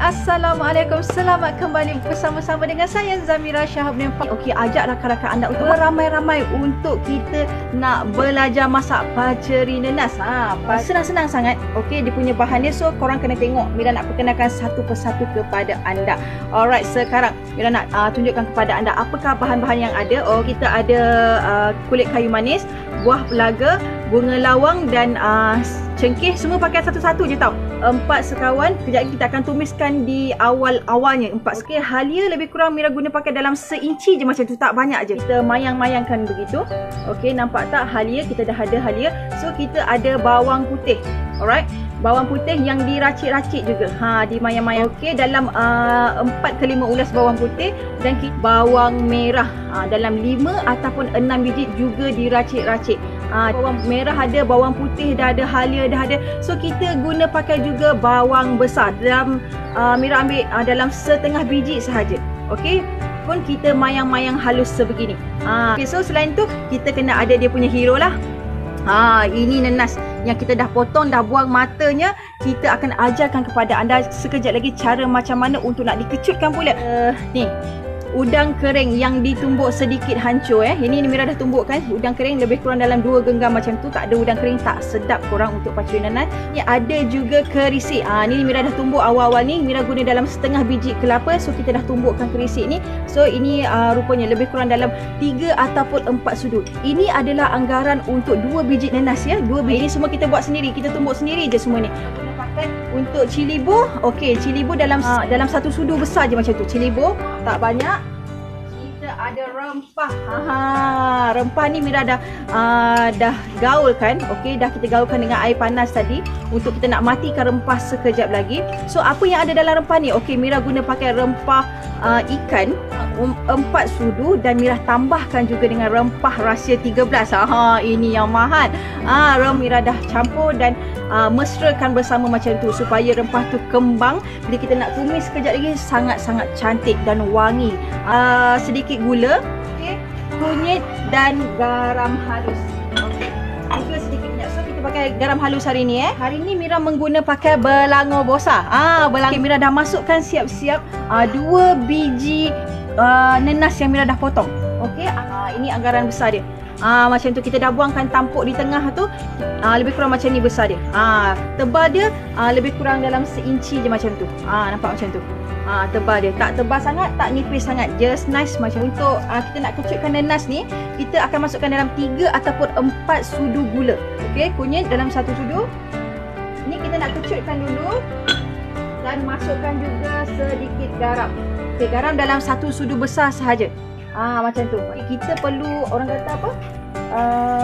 Assalamualaikum, selamat kembali bersama-sama dengan saya Zamira Shahab Nempak. Okey, ajak rakan-rakan anda untuk beramai-ramai untuk kita nak belajar masak paceri nenas. Senang-senang sangat. Okey, dia punya bahan dia, so korang kena tengok. Mira nak perkenalkan satu persatu kepada anda. Alright, sekarang Mira nak tunjukkan kepada anda apakah bahan-bahan yang ada. Oh, kita ada kulit kayu manis, buah pelaga, bunga lawang dan cengkeh. Semua pakai satu-satu je tau. 4 sekawan. Kejap lagi kita akan tumiskan di awal-awalnya 4. Okey, halia lebih kurang Mira guna pakai dalam seinci je macam tu, tak banyak je. Kita mayang-mayangkan begitu. Okey, nampak tak halia? Kita dah ada halia. So kita ada bawang putih. Alright, bawang putih yang diracik-racik juga. Dimayang-mayang. Okey, dalam 4 ke 5 ulas bawang putih dan bawang merah dalam 5 ataupun 6 biji juga diracik-racik. Bawang merah ada, bawang putih dah ada, halia dah ada. So kita guna pakai juga bawang besar. Dalam Mira ambil dalam setengah biji sahaja. Okey, pun kita mayang-mayang halus sebegini. Okay, so selain tu kita kena ada dia punya hero lah. Ini nenas yang kita dah potong, dah buang matanya. Kita akan ajarkan kepada anda sekejap lagi cara macam mana untuk nak dikecutkan pula. Ni udang kering yang ditumbuk sedikit hancur. Ini Mira dah tumbukkan. Udang kering lebih kurang dalam 2 genggam macam tu. Tak ada udang kering tak sedap korang untuk paceri nenas. Ni ada juga kerisik. Ni Mira dah tumbuk awal-awal ni. Mira guna dalam setengah biji kelapa. So kita dah tumbukkan kerisik ni. So ini rupanya lebih kurang dalam 3 ataupun 4 sudu. Ini adalah anggaran untuk 2 biji nenas ya. 2 biji. Ini semua kita buat sendiri. Kita tumbuk sendiri je semua ni. Untuk cilibo, okey, cilibo dalam 1 sudu besar je macam tu. Cilibo tak banyak. Kita ada rempah. Rempah ni Mira dah gaulkan. Okey, dah kita gaulkan dengan air panas tadi untuk kita nak matikan rempah sekejap lagi. So apa yang ada dalam rempah ni? Okey, Mira guna pakai rempah ikan 4 sudu dan Mira tambahkan juga dengan rempah rahsia 13. Ini yang mahal. Mira dah campur dan mesrakan bersama macam tu supaya rempah tu kembang. Bila kita nak tumis sekejap lagi sangat-sangat cantik dan wangi. Sedikit gula, okey, kunyit dan garam halus. Okey, juga sedikit minyak. So kita pakai garam halus hari ni. Hari ni Mira mengguna pakai belangor bosa. Belangor. Okay, Mira dah masukkan siap-siap 2 biji nenas yang Mira dah potong. Okey, ini anggaran besar dia. Macam tu kita dah buangkan tampuk di tengah tu. Lebih kurang macam ni besar dia. Tebal dia lebih kurang dalam seinci je macam tu. Nampak macam tu. Tebal dia. Tak tebal sangat, tak nipis sangat. Just nice macam untuk kita nak kecutkan nenas ni, kita akan masukkan dalam 3 ataupun 4 sudu gula. Okey, kunyit dalam 1 sudu. Ni kita nak kecutkan dulu dan masukkan juga sedikit garam. Okey, garam dalam 1 sudu besar sahaja. Macam tu. Kita perlu, orang kata apa?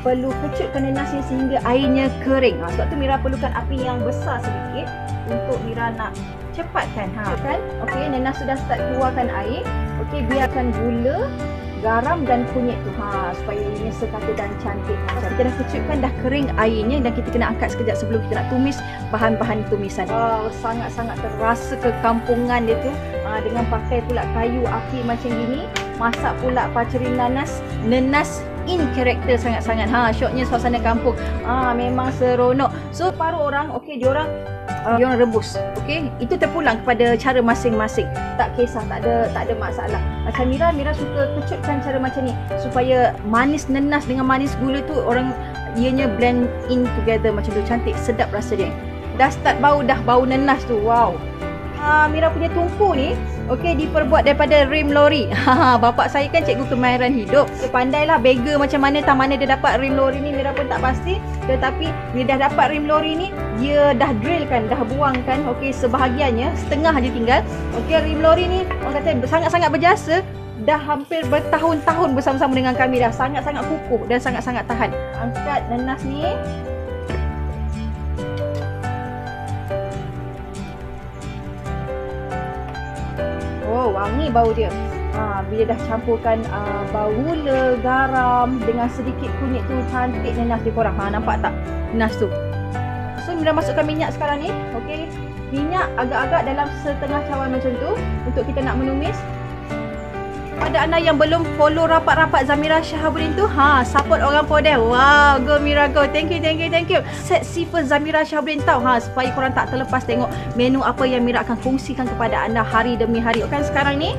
Perlu kecutkan nenas ni sehingga airnya kering. Sebab tu Mira perlukan api yang besar sedikit untuk Mira nak cepatkan. Okey, nenas sudah start keluarkan air. Okey, biarkan gula, garam dan kunyit tu supaya ianya sekata dan cantik. Kita dah kecutkan, dah kering airnya dan kita kena angkat sekejap sebelum kita nak tumis bahan-bahan tumisan. Sangat-sangat terasa kekampungan dia tu. Dengan pakai pula kayu api macam gini, masak pula paceri nenas in karakter sangat-sangat. Syoknya suasana kampung. Memang seronok. So paruh orang, okey, diorang rebus. Okey, itu terpulang kepada cara masing-masing. Tak kisah, tak ada masalah. Macam Mira suka kecutkan cara macam ni supaya manis nenas dengan manis gula tu ianya blend in together macam tu. Cantik, sedap rasa dia. Dah start bau, dah bau nenas tu. Wow. Mira punya tungku ni, okey, diperbuat daripada rim lori. Bapak saya kan cikgu kemahiran hidup. Dia pandailah beggar macam mana, tak mana dia dapat rim lori ni Mira pun tak pasti. Tetapi bila dah dapat rim lori ni, dia dah drillkan, dah buangkan. Okey, sebahagiannya, setengah je tinggal. Okey, rim lori ni orang kata sangat-sangat berjasa. Dah hampir bertahun-tahun bersama-sama dengan kami. Dah sangat-sangat kukuh dan sangat-sangat tahan. Angkat nenas ni. Wangi bau dia. Bila dah campurkan bau gula, garam dengan sedikit kunyit tu, cantik nenas dia korang. Nampak tak nenas tu? So Mira masukkan minyak sekarang ni. Okey, minyak agak-agak dalam setengah cawan macam tu untuk kita nak menumis. Pada anda yang belum follow rapat-rapat Zamira Shahabuddin tu, support orang Podeh. Wow, go Mira go. Thank you. Set seafood Zamira Shahabuddin tau, supaya korang tak terlepas tengok menu apa yang Mira akan kongsikan kepada anda hari demi hari. Kan sekarang ni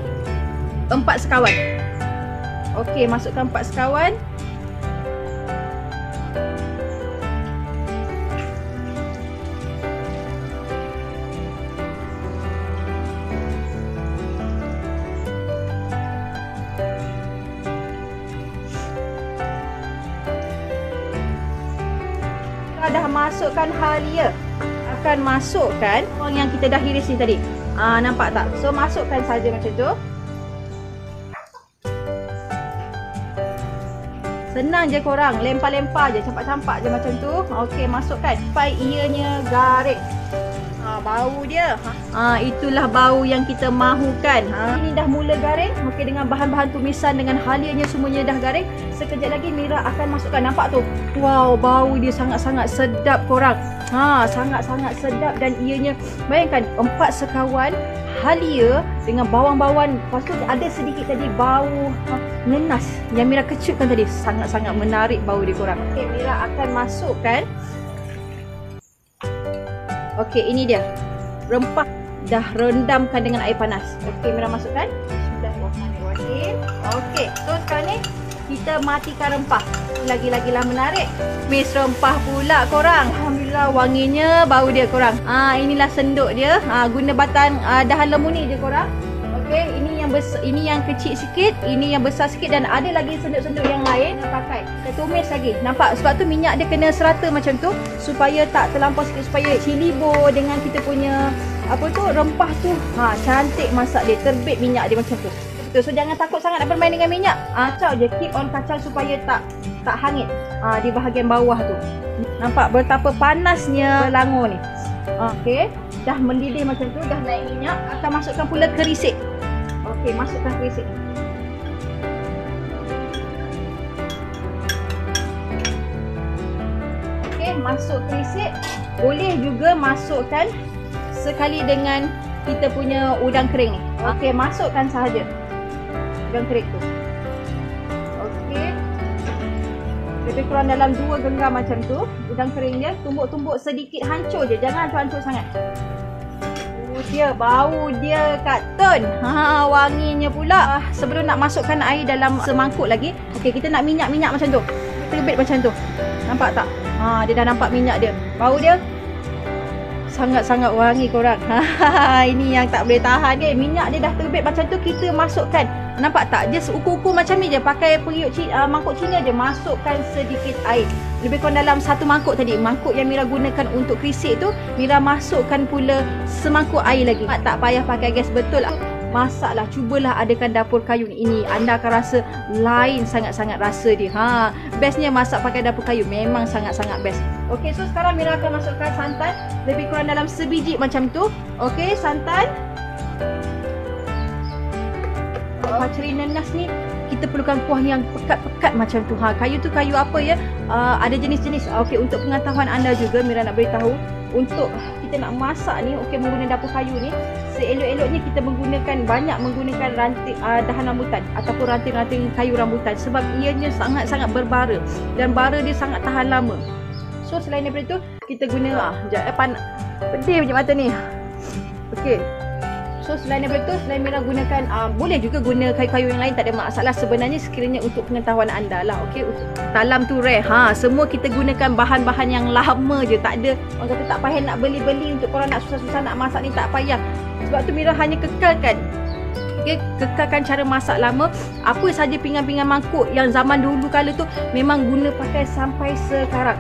4 sekawan. Okey, masukkan 4 sekawan. Dah masukkan halia, akan masukkan bawang yang kita dah iris ni tadi. Nampak tak? So masukkan saja macam tu. Senang je korang, lempar-lempar je, campak-campak je macam tu. Okey, masukkan sampai ianya garing. Bau dia. Itulah bau yang kita mahukan. Ini dah mula garing. Okey, dengan bahan-bahan tumisan, dengan halianya semuanya dah garing. Sekejap lagi Mira akan masukkan. Nampak tu? Wow, bau dia sangat-sangat sedap korang. Sangat-sangat sedap dan ianya, bayangkan 4 sekawan halia dengan bawang-bawang. Lepas tu ada sedikit tadi bau nenas yang Mira kecutkan tadi. Sangat-sangat menarik bau dia korang. Okey, Mira akan masukkan. Okey, ini dia. Rempah dah rendamkan dengan air panas. Okey, Mira masukkan. Bismillahirrahmanirrahim. Okey, so sekarang ni kita matikan rempah. Lagi-lagilah menarik. Mis rempah pula korang. Alhamdulillah wanginya bau dia korang. Inilah senduk dia. Guna batang dahan lemuni je korang. Okey, ini yang besar, ini yang kecil sikit, ini yang besar sikit dan ada lagi senduk-senduk yang lain yang pakai. Kita tumis lagi. Nampak? Sebab tu minyak dia kena serata macam tu supaya tak terlampau sikit, supaya cili bo dengan kita punya apa tu rempah tu cantik masak dia, terbit minyak dia macam tu. So jangan takut sangat nak bermain dengan minyak. Kacau je, keep on kacau supaya tak hangit di bahagian bawah tu. Nampak betapa panasnya langur ni. Okey, dah mendidih macam tu, dah naik minyak. Akan masukkan pula kerisik. Okey, masukkan kerisik. Okey, masuk kerisik. Boleh juga masukkan sekali dengan kita punya udang kering ni. Okey, masukkan sahaja udang kering tu. Okey, lebih kurang dalam 2 genggam macam tu udang kering dia. Tumbuk-tumbuk sedikit, hancur je, jangan hancur sangat. Dia bau dia Kak Tun. Wanginya pula. Sebelum nak masukkan air dalam semangkuk lagi, okey, kita nak minyak-minyak macam tu. Terbit macam tu. Nampak tak? Dia dah nampak minyak dia. Bau dia sangat-sangat wangi korang. Ini yang tak boleh tahan dia. Minyak dia dah terbit macam tu, kita masukkan. Nampak tak? Just ukur-ukur macam ni je. Pakai periuk mangkuk Cina je. Masukkan sedikit air. Lebih kurang dalam 1 mangkuk tadi. Mangkuk yang Mira gunakan untuk kerisik tu, Mira masukkan pula semangkuk air lagi. Tak payah pakai gas, betul. Masaklah, cubalah adakan dapur kayu ni. Ini anda akan rasa lain sangat-sangat rasa dia. Bestnya masak pakai dapur kayu. Memang sangat-sangat best. Okey, so sekarang Mira akan masukkan santan. Lebih kurang dalam sebiji macam tu. Okey, santan. Paceri nenas ni kita perlukan kuah yang pekat-pekat macam tu. Kayu tu kayu apa ya? Ada jenis-jenis. Okey, untuk pengetahuan anda juga Mira nak beritahu, untuk kita nak masak ni, okey, menggunakan dapur kayu ni, seelok-eloknya kita banyak menggunakan ranting dahan rambutan ataupun ranting-ranting kayu rambutan, sebab ianya sangat-sangat berbara dan bara dia sangat tahan lama. So selain daripada tu kita guna pedih punya mata ni. Okey. So selain daripada tu, selain Mira gunakan, boleh juga guna kayu-kayu yang lain, tak ada masalah sebenarnya, sekiranya untuk pengetahuan anda lah. Okey, talam tu rare. Semua kita gunakan bahan-bahan yang lama je, tak ada orang kata tak payah nak beli-beli untuk korang nak susah-susah nak masak ni, tak payah. Sebab tu Mira hanya kekalkan. Okay, kekalkan cara masak lama. Apa saja pinggan-pinggan mangkuk yang zaman dulu kala tu memang guna pakai sampai sekarang.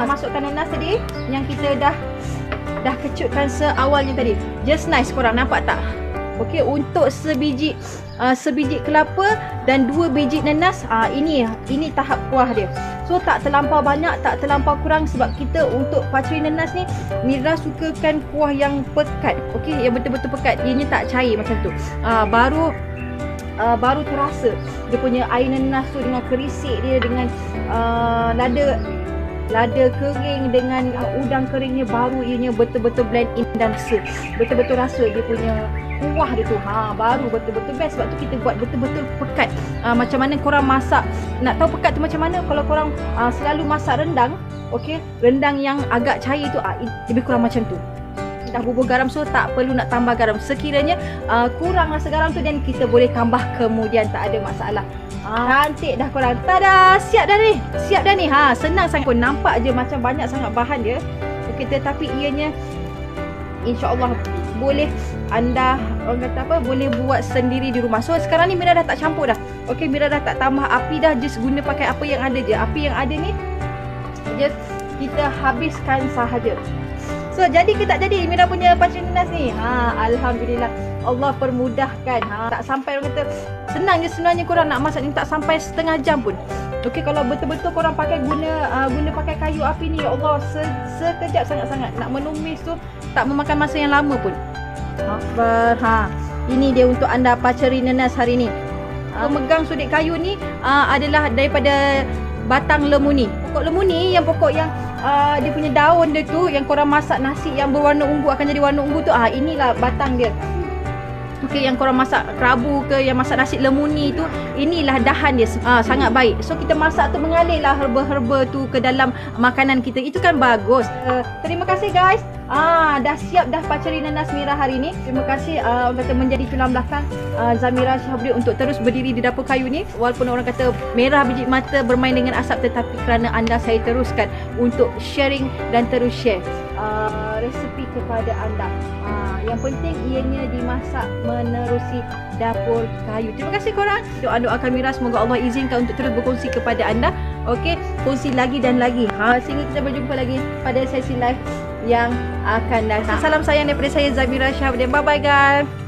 Masukkan nanas tadi yang kita dah kecutkan seawalnya tadi. Just nice korang, nampak tak? Okey, untuk sebiji kelapa dan 2 biji nanas, ini tahap kuah dia. So tak terlampau banyak, tak terlampau kurang, sebab kita untuk paceri nanas ni Mira sukakan kuah yang pekat. Okey, yang betul-betul pekat. Ianya tak cair macam tu. Baru terasa dia punya air nanas tu dengan kerisik dia, dengan lada lada kering dengan udang keringnya, baru ianya betul-betul blend in dan betul-betul rasa dia punya kuah dia tu. Baru betul-betul best. Sebab tu kita buat betul-betul pekat. Macam mana korang masak, nak tahu pekat tu macam mana? Kalau korang selalu masak rendang, okey, rendang yang agak cair tu lebih kurang macam tu. Dah bubur garam, so tak perlu nak tambah garam. Sekiranya kurang rasa garam tu, dan kita boleh tambah kemudian, tak ada masalah. Cantik dah korang. Tada, siap dah ni. Senang sangat pun, nampak je macam banyak sangat bahan dia. Okey, tetapi ianya insya-Allah boleh anda boleh buat sendiri di rumah. So sekarang ni Mira dah tak campur dah. Okey, Mira dah tak tambah api dah, just guna pakai apa yang ada je. Api yang ada ni just kita habiskan sahaja. So jadi ke tak jadi Mira punya paceri nenas ni? Alhamdulillah, Allah permudahkan. Tak sampai, orang kata senang je sebenarnya korang nak masak ni, tak sampai setengah jam pun. Okey, kalau betul-betul korang pakai guna pakai kayu api ni, ya Allah, sekejap sangat-sangat. Nak menumis tu tak memakan masa yang lama pun. Ini dia untuk anda paceri nenas hari ni. Memegang sudik kayu ni adalah daripada batang lemuni. Pokok lemuni, yang pokok yang dia punya daun dia tu, yang korang masak nasi yang berwarna ungu akan jadi warna ungu tu, inilah batang dia. Okey, yang korang masak kerabu ke, yang masak nasi lemuni tu, inilah dahan dia. Sangat baik. So kita masak tu mengalirlah herba-herba tu ke dalam makanan kita. Itu kan bagus. Terima kasih guys. Dah siap dah paceri nanas Mira hari ni. Terima kasih orang kata menjadi tulang belakang Zamira Shahabudin untuk terus berdiri di dapur kayu ni. Walaupun orang kata merah biji mata bermain dengan asap, tetapi kerana anda, saya teruskan untuk sharing dan terus share resepi kepada anda. Yang penting ianya dimasak menerusi dapur kayu. Terima kasih korang. Doa-doakan Mira semoga Allah izinkan untuk terus berkongsi kepada anda. Okey, kongsi lagi dan lagi. Sehingga kita berjumpa lagi pada sesi live yang akan datang. Salam sayang daripada saya Zamira Shahabudin. Bye bye guys.